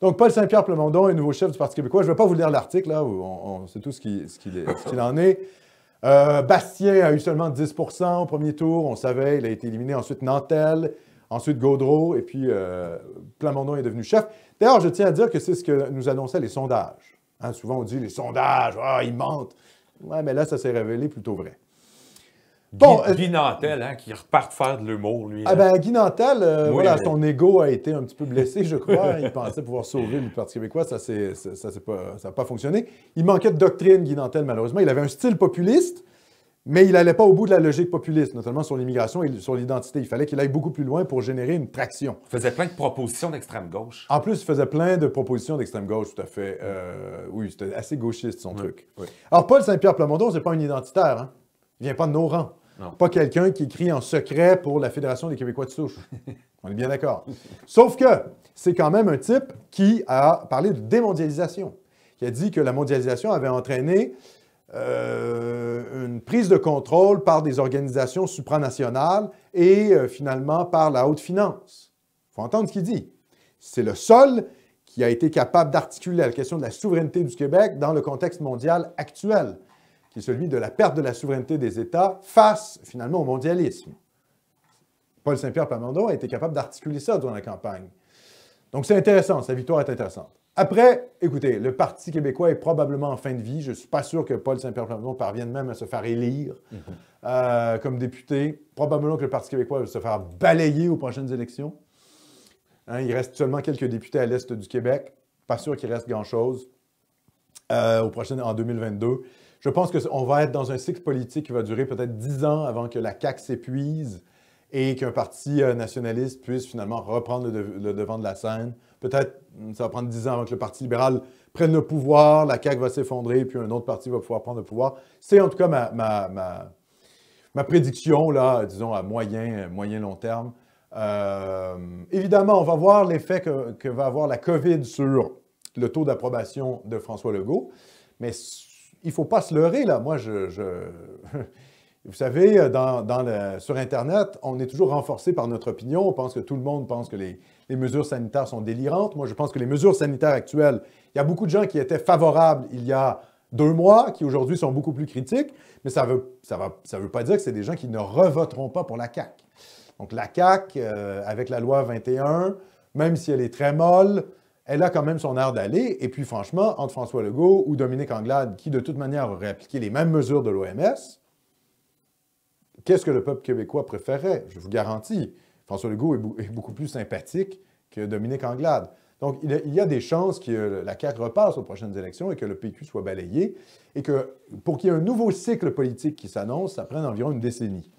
Donc, Paul Saint-Pierre Plamondon est nouveau chef du Parti québécois. Je ne vais pas vous lire l'article, là, où on sait tout ce qu'il en est. Bastien a eu seulement 10 % au premier tour. On savait, il a été éliminé. Ensuite, Nantel, ensuite Gaudreault, et puis Plamondon est devenu chef. D'ailleurs, je tiens à dire que c'est ce que nous annonçaient les sondages. Hein, souvent, on dit les sondages, ils mentent. Oui, mais là, ça s'est révélé plutôt vrai. Bon, Guy Nantel, hein, qui repart faire de l'humour, lui. Ah ben, Guy Nantel, voilà, son ego a été un petit peu blessé, je crois. Il pensait pouvoir sauver le Parti québécois. Ça n'a pas fonctionné. Il manquait de doctrine, Guy Nantel, malheureusement. Il avait un style populiste, mais il n'allait pas au bout de la logique populiste, notamment sur l'immigration et sur l'identité. Il fallait qu'il aille beaucoup plus loin pour générer une traction. Il faisait plein de propositions d'extrême gauche. En plus, il faisait plein de propositions d'extrême gauche, tout à fait. Oui, c'était assez gauchiste, son truc. Oui. Alors, Paul Saint-Pierre Plamondon, c'est pas un identitaire. Hein? Il vient pas de nos rangs. Non. Pas quelqu'un qui écrit en secret pour la Fédération des Québécois de souche. On est bien d'accord. Sauf que c'est quand même un type qui a parlé de démondialisation, qui a dit que la mondialisation avait entraîné une prise de contrôle par des organisations supranationales et finalement par la haute finance. Il faut entendre ce qu'il dit. C'est le seul qui a été capable d'articuler la question de la souveraineté du Québec dans le contexte mondial actuel, qui est celui de la perte de la souveraineté des États face, finalement, au mondialisme. Paul Saint-Pierre Plamondon a été capable d'articuler ça durant la campagne. Donc, c'est intéressant, sa victoire est intéressante. Après, écoutez, le Parti québécois est probablement en fin de vie. Je ne suis pas sûr que Paul Saint-Pierre Plamondon parvienne même à se faire élire comme député. Probablement que le Parti québécois va se faire balayer aux prochaines élections. Hein, il reste seulement quelques députés à l'est du Québec. Pas sûr qu'il reste grand-chose en 2022. Je pense qu'on va être dans un cycle politique qui va durer peut-être 10 ans avant que la CAQ s'épuise et qu'un parti nationaliste puisse finalement reprendre le devant de la scène. Peut-être ça va prendre 10 ans avant que le Parti libéral prenne le pouvoir, la CAQ va s'effondrer, puis un autre parti va pouvoir prendre le pouvoir. C'est en tout cas ma prédiction, là, disons, à moyen-long terme. Évidemment, on va voir l'effet que va avoir la COVID sur le taux d'approbation de François Legault, mais il ne faut pas se leurrer, là. Moi, vous savez, sur Internet, on est toujours renforcé par notre opinion. On pense que tout le monde pense que les mesures sanitaires sont délirantes. Moi, je pense que les mesures sanitaires actuelles, il y a beaucoup de gens qui étaient favorables il y a 2 mois, qui aujourd'hui sont beaucoup plus critiques, mais ça veut pas dire que c'est des gens qui ne revoteront pas pour la CAQ. Donc, la CAQ, avec la loi 21, même si elle est très molle, elle a quand même son air d'aller. Et puis, franchement, entre François Legault ou Dominique Anglade, qui de toute manière aurait appliqué les mêmes mesures de l'OMS, qu'est-ce que le peuple québécois préférait? Je vous garantis, François Legault est beaucoup plus sympathique que Dominique Anglade. Donc, il y a des chances que la CAQ repasse aux prochaines élections et que le PQ soit balayé et que pour qu'il y ait un nouveau cycle politique qui s'annonce, ça prenne environ une décennie.